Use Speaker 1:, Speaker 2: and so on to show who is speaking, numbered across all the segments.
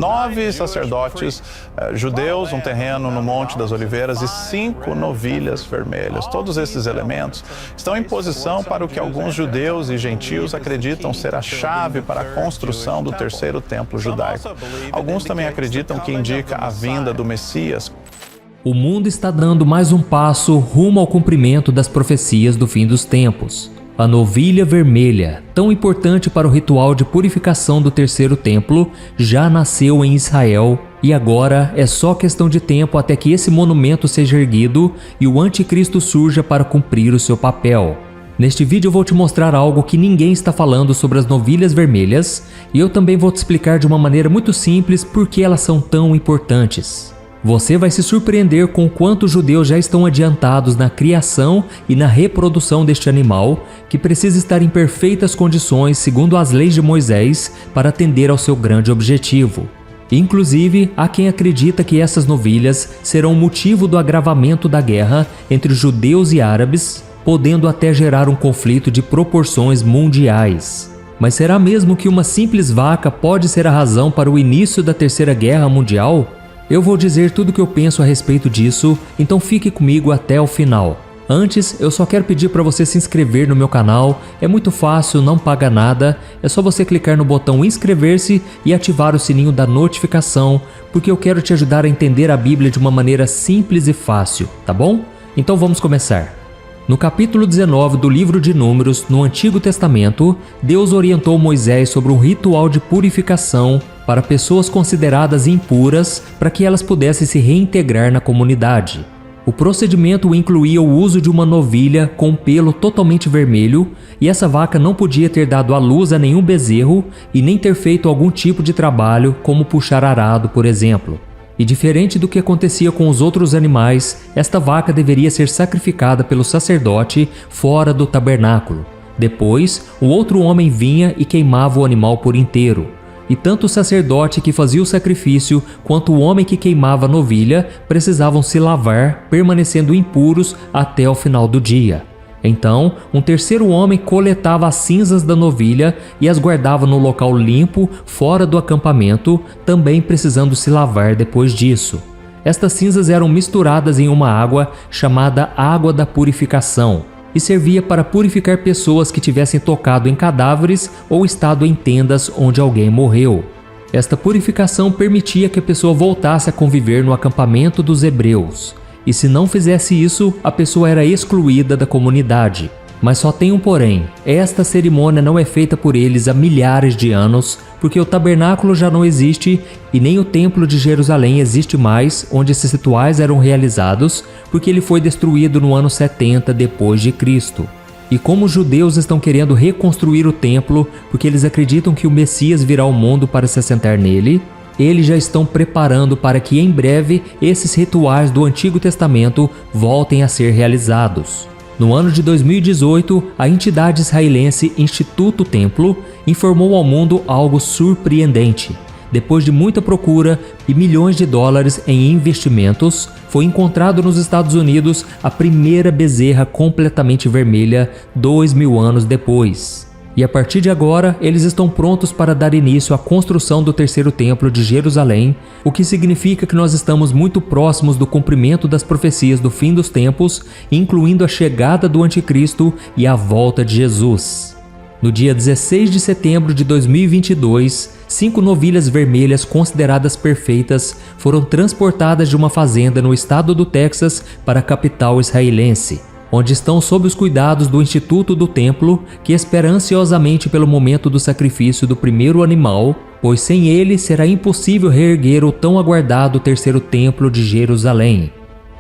Speaker 1: 9 sacerdotes judeus, um terreno no Monte das Oliveiras e 5 novilhas vermelhas. Todos esses elementos estão em posição para o que alguns judeus e gentios acreditam ser a chave para a construção do terceiro templo judaico. Alguns também acreditam que indica a vinda do Messias.
Speaker 2: O mundo está dando mais um passo rumo ao cumprimento das profecias do fim dos tempos. A novilha vermelha, tão importante para o ritual de purificação do terceiro templo, já nasceu em Israel e agora é só questão de tempo até que esse monumento seja erguido e o anticristo surja para cumprir o seu papel. Neste vídeo eu vou te mostrar algo que ninguém está falando sobre as novilhas vermelhas e eu também vou te explicar de uma maneira muito simples por que elas são tão importantes. Você vai se surpreender com o quanto os judeus já estão adiantados na criação e na reprodução deste animal, que precisa estar em perfeitas condições segundo as leis de Moisés para atender ao seu grande objetivo. Inclusive, há quem acredita que essas novilhas serão o motivo do agravamento da guerra entre judeus e árabes, podendo até gerar um conflito de proporções mundiais. Mas será mesmo que uma simples vaca pode ser a razão para o início da Terceira Guerra Mundial? Eu vou dizer tudo o que eu penso a respeito disso, então fique comigo até o final. Antes, eu só quero pedir para você se inscrever no meu canal, é muito fácil, não paga nada, é só você clicar no botão inscrever-se e ativar o sininho da notificação, porque eu quero te ajudar a entender a Bíblia de uma maneira simples e fácil, tá bom? Então vamos começar. No capítulo 19 do livro de Números, no Antigo Testamento, Deus orientou Moisés sobre um ritual de purificação para pessoas consideradas impuras para que elas pudessem se reintegrar na comunidade. O procedimento incluía o uso de uma novilha com um pelo totalmente vermelho e essa vaca não podia ter dado à luz a nenhum bezerro e nem ter feito algum tipo de trabalho como puxar arado, por exemplo. E diferente do que acontecia com os outros animais, esta vaca deveria ser sacrificada pelo sacerdote fora do tabernáculo. Depois, o outro homem vinha e queimava o animal por inteiro. E tanto o sacerdote que fazia o sacrifício quanto o homem que queimava a novilha precisavam se lavar, permanecendo impuros até o final do dia. Então, um terceiro homem coletava as cinzas da novilha e as guardava no local limpo, fora do acampamento, também precisando se lavar depois disso. Estas cinzas eram misturadas em uma água chamada água da purificação e servia para purificar pessoas que tivessem tocado em cadáveres ou estado em tendas onde alguém morreu. Esta purificação permitia que a pessoa voltasse a conviver no acampamento dos hebreus. E se não fizesse isso, a pessoa era excluída da comunidade. Mas só tem um porém, esta cerimônia não é feita por eles há milhares de anos, porque o tabernáculo já não existe e nem o templo de Jerusalém existe mais, onde esses rituais eram realizados, porque ele foi destruído no ano 70 depois de Cristo. E como os judeus estão querendo reconstruir o templo, porque eles acreditam que o Messias virá ao mundo para se assentar nele, eles já estão preparando para que em breve esses rituais do Antigo Testamento voltem a ser realizados. No ano de 2018, a entidade israelense Instituto Templo informou ao mundo algo surpreendente. Depois de muita procura e milhões de dólares em investimentos, foi encontrado nos Estados Unidos a primeira bezerra completamente vermelha 2000 anos depois. E a partir de agora, eles estão prontos para dar início à construção do terceiro templo de Jerusalém, o que significa que nós estamos muito próximos do cumprimento das profecias do fim dos tempos, incluindo a chegada do anticristo e a volta de Jesus. No dia 16 de setembro de 2022, 5 novilhas vermelhas consideradas perfeitas foram transportadas de uma fazenda no estado do Texas para a capital israelense, onde estão sob os cuidados do Instituto do Templo, que espera ansiosamente pelo momento do sacrifício do primeiro animal, pois sem ele será impossível reerguer o tão aguardado terceiro templo de Jerusalém.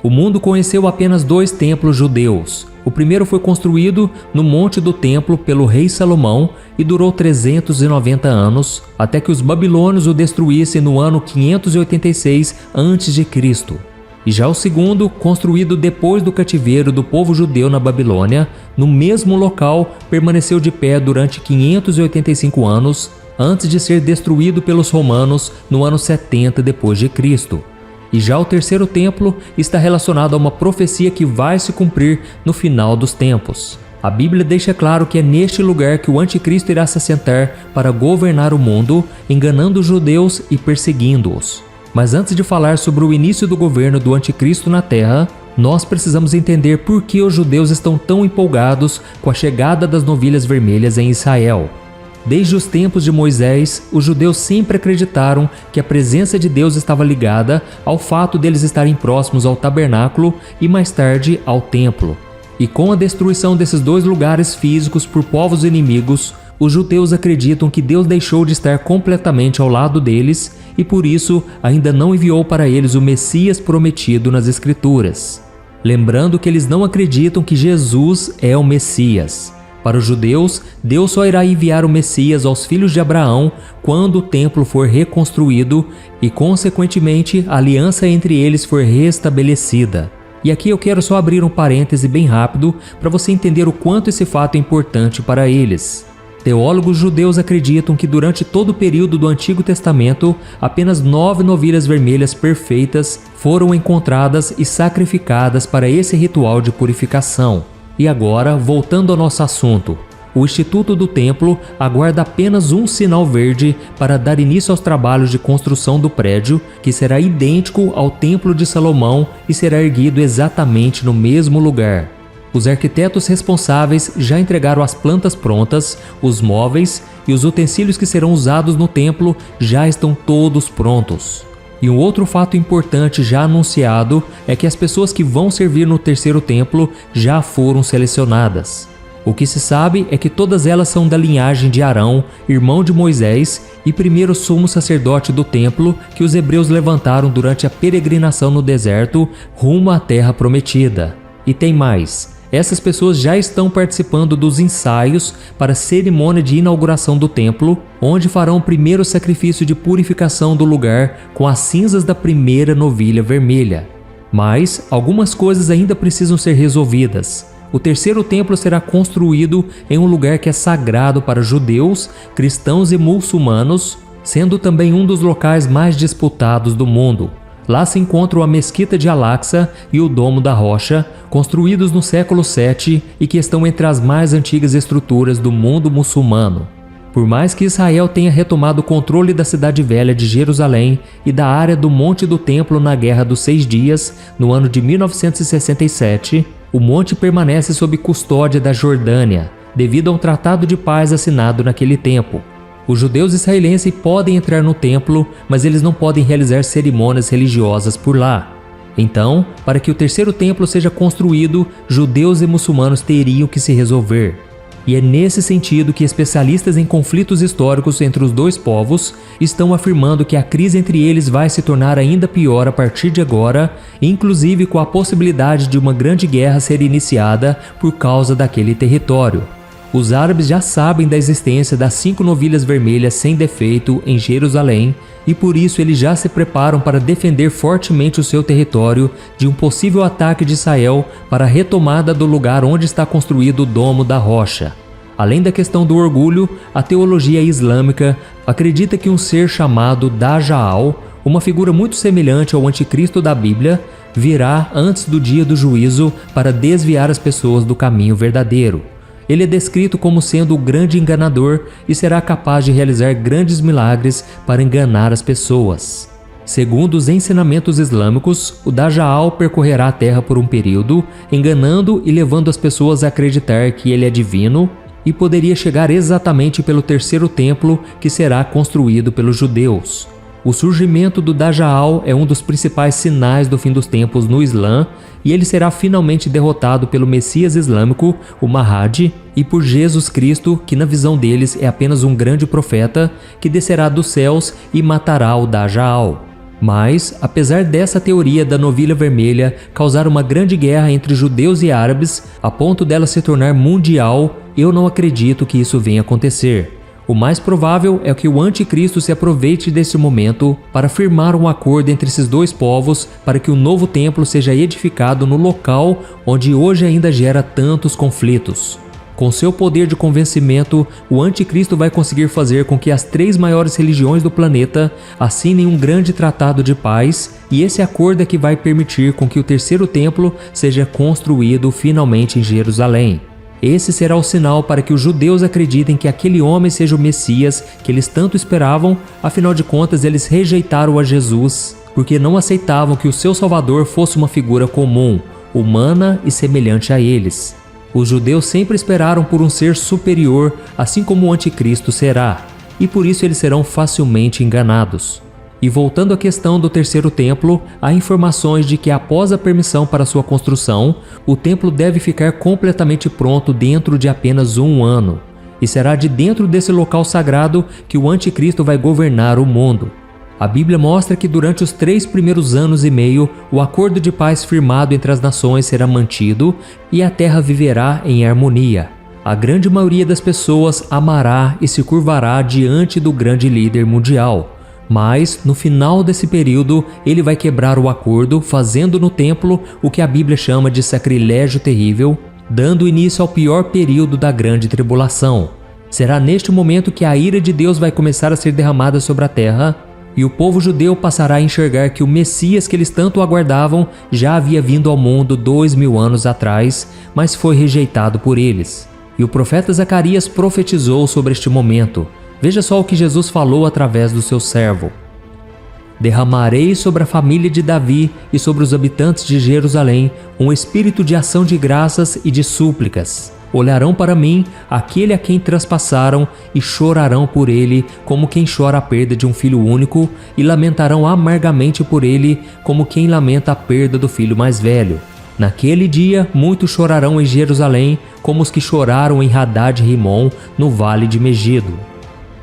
Speaker 2: O mundo conheceu apenas 2 templos judeus. O primeiro foi construído no Monte do Templo pelo rei Salomão e durou 390 anos, até que os babilônios o destruíssem no ano 586 a.C. E já o segundo, construído depois do cativeiro do povo judeu na Babilônia, no mesmo local, permaneceu de pé durante 585 anos, antes de ser destruído pelos romanos no ano 70 depois de Cristo. E já o terceiro templo está relacionado a uma profecia que vai se cumprir no final dos tempos. A Bíblia deixa claro que é neste lugar que o anticristo irá se assentar para governar o mundo, enganando os judeus e perseguindo-os. Mas antes de falar sobre o início do governo do anticristo na terra, nós precisamos entender por que os judeus estão tão empolgados com a chegada das novilhas vermelhas em Israel. Desde os tempos de Moisés, os judeus sempre acreditaram que a presença de Deus estava ligada ao fato deles estarem próximos ao tabernáculo e mais tarde ao templo. E com a destruição desses dois lugares físicos por povos inimigos, os judeus acreditam que Deus deixou de estar completamente ao lado deles e por isso ainda não enviou para eles o Messias prometido nas Escrituras. Lembrando que eles não acreditam que Jesus é o Messias. Para os judeus, Deus só irá enviar o Messias aos filhos de Abraão quando o templo for reconstruído e, consequentemente, a aliança entre eles for restabelecida. E aqui eu quero só abrir um parêntese bem rápido para você entender o quanto esse fato é importante para eles. Teólogos judeus acreditam que durante todo o período do Antigo Testamento, apenas 9 novilhas vermelhas perfeitas foram encontradas e sacrificadas para esse ritual de purificação. E agora, voltando ao nosso assunto, o Instituto do Templo aguarda apenas um sinal verde para dar início aos trabalhos de construção do prédio, que será idêntico ao Templo de Salomão e será erguido exatamente no mesmo lugar. Os arquitetos responsáveis já entregaram as plantas prontas, os móveis e os utensílios que serão usados no templo já estão todos prontos. E um outro fato importante já anunciado é que as pessoas que vão servir no terceiro templo já foram selecionadas. O que se sabe é que todas elas são da linhagem de Arão, irmão de Moisés e primeiro sumo sacerdote do templo que os hebreus levantaram durante a peregrinação no deserto rumo à terra prometida. E tem mais. Essas pessoas já estão participando dos ensaios para a cerimônia de inauguração do templo, onde farão o primeiro sacrifício de purificação do lugar com as cinzas da primeira novilha vermelha. Mas algumas coisas ainda precisam ser resolvidas. O terceiro templo será construído em um lugar que é sagrado para judeus, cristãos e muçulmanos, sendo também um dos locais mais disputados do mundo. Lá se encontram a Mesquita de Al-Aqsa e o Domo da Rocha, construídos no século VII e que estão entre as mais antigas estruturas do mundo muçulmano. Por mais que Israel tenha retomado o controle da cidade velha de Jerusalém e da área do Monte do Templo na Guerra dos 6 Dias, no ano de 1967, o monte permanece sob custódia da Jordânia, devido a um tratado de paz assinado naquele tempo. Os judeus israelenses podem entrar no templo, mas eles não podem realizar cerimônias religiosas por lá. Então, para que o terceiro templo seja construído, judeus e muçulmanos teriam que se resolver. E é nesse sentido que especialistas em conflitos históricos entre os dois povos estão afirmando que a crise entre eles vai se tornar ainda pior a partir de agora, inclusive com a possibilidade de uma grande guerra ser iniciada por causa daquele território. Os árabes já sabem da existência das 5 novilhas vermelhas sem defeito em Jerusalém e por isso eles já se preparam para defender fortemente o seu território de um possível ataque de Israel para a retomada do lugar onde está construído o Domo da Rocha. Além da questão do orgulho, a teologia islâmica acredita que um ser chamado Dajjal, uma figura muito semelhante ao anticristo da Bíblia, virá antes do dia do juízo para desviar as pessoas do caminho verdadeiro. Ele é descrito como sendo o grande enganador e será capaz de realizar grandes milagres para enganar as pessoas. Segundo os ensinamentos islâmicos, o Dajjal percorrerá a terra por um período, enganando e levando as pessoas a acreditar que ele é divino e poderia chegar exatamente pelo terceiro templo que será construído pelos judeus. O surgimento do Dajjal é um dos principais sinais do fim dos tempos no Islã e ele será finalmente derrotado pelo Messias islâmico, o Mahdi, e por Jesus Cristo, que na visão deles é apenas um grande profeta que descerá dos céus e matará o Dajjal. Mas, apesar dessa teoria da novilha vermelha causar uma grande guerra entre judeus e árabes, a ponto dela se tornar mundial, eu não acredito que isso venha acontecer. O mais provável é que o anticristo se aproveite deste momento para firmar um acordo entre esses dois povos para que o novo templo seja edificado no local onde hoje ainda gera tantos conflitos. Com seu poder de convencimento, o anticristo vai conseguir fazer com que as 3 maiores religiões do planeta assinem um grande tratado de paz, e esse acordo é que vai permitir com que o terceiro templo seja construído finalmente em Jerusalém. Esse será o sinal para que os judeus acreditem que aquele homem seja o Messias que eles tanto esperavam, afinal de contas eles rejeitaram a Jesus, porque não aceitavam que o seu Salvador fosse uma figura comum, humana e semelhante a eles. Os judeus sempre esperaram por um ser superior, assim como o anticristo será, e por isso eles serão facilmente enganados. E voltando à questão do terceiro templo, há informações de que após a permissão para sua construção, o templo deve ficar completamente pronto dentro de apenas 1 ano. E será de dentro desse local sagrado que o anticristo vai governar o mundo. A Bíblia mostra que durante os 3 primeiros anos e meio, o acordo de paz firmado entre as nações será mantido e a terra viverá em harmonia. A grande maioria das pessoas amará e se curvará diante do grande líder mundial. Mas, no final desse período, ele vai quebrar o acordo, fazendo no templo o que a Bíblia chama de sacrilégio terrível, dando início ao pior período da grande tribulação. Será neste momento que a ira de Deus vai começar a ser derramada sobre a terra, e o povo judeu passará a enxergar que o Messias que eles tanto aguardavam já havia vindo ao mundo 2000 anos atrás, mas foi rejeitado por eles. E o profeta Zacarias profetizou sobre este momento. Veja só o que Jesus falou através do seu servo. Derramarei sobre a família de Davi e sobre os habitantes de Jerusalém um espírito de ação de graças e de súplicas. Olharão para mim aquele a quem traspassaram e chorarão por ele como quem chora a perda de um filho único e lamentarão amargamente por ele como quem lamenta a perda do filho mais velho. Naquele dia, muitos chorarão em Jerusalém como os que choraram em Hadad-Rimon, no vale de Megido.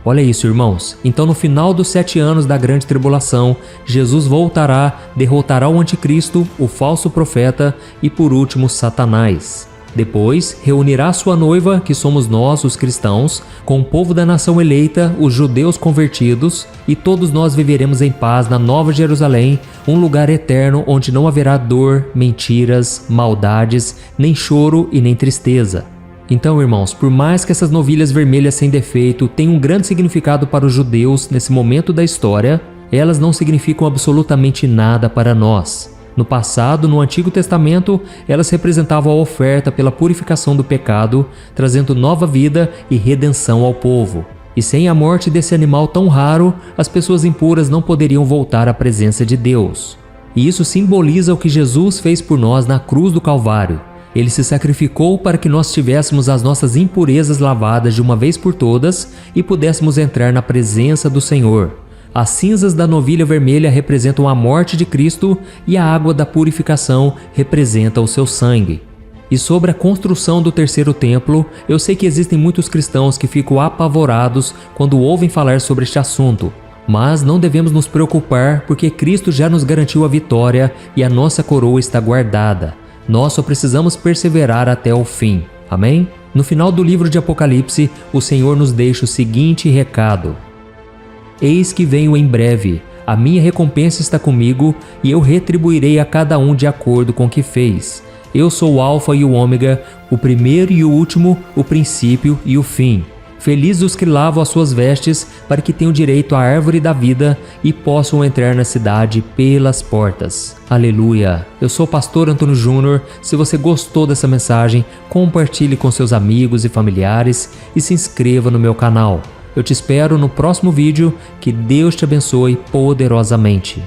Speaker 2: Olha isso, irmãos. Então, no final dos 7 anos da grande tribulação, Jesus voltará, derrotará o anticristo, o falso profeta e, por último, Satanás. Depois, reunirá sua noiva, que somos nós, os cristãos, com o povo da nação eleita, os judeus convertidos, e todos nós viveremos em paz na Nova Jerusalém, um lugar eterno onde não haverá dor, mentiras, maldades, nem choro e nem tristeza. Então, irmãos, por mais que essas novilhas vermelhas sem defeito tenham um grande significado para os judeus nesse momento da história, elas não significam absolutamente nada para nós. No passado, no Antigo Testamento, elas representavam a oferta pela purificação do pecado, trazendo nova vida e redenção ao povo. E sem a morte desse animal tão raro, as pessoas impuras não poderiam voltar à presença de Deus. E isso simboliza o que Jesus fez por nós na cruz do Calvário. Ele se sacrificou para que nós tivéssemos as nossas impurezas lavadas de uma vez por todas e pudéssemos entrar na presença do Senhor. As cinzas da novilha vermelha representam a morte de Cristo e a água da purificação representa o seu sangue. E sobre a construção do terceiro templo, eu sei que existem muitos cristãos que ficam apavorados quando ouvem falar sobre este assunto. Mas não devemos nos preocupar porque Cristo já nos garantiu a vitória e a nossa coroa está guardada. Nós só precisamos perseverar até o fim. Amém? No final do livro de Apocalipse, o Senhor nos deixa o seguinte recado: Eis que venho em breve, a minha recompensa está comigo e eu retribuirei a cada um de acordo com o que fez. Eu sou o Alfa e o Ômega, o primeiro e o último, o princípio e o fim. Felizes os que lavam as suas vestes, para que tenham direito à árvore da vida e possam entrar na cidade pelas portas. Aleluia! Eu sou o pastor Antônio Júnior. Se você gostou dessa mensagem, compartilhe com seus amigos e familiares e se inscreva no meu canal. Eu te espero no próximo vídeo. Que Deus te abençoe poderosamente.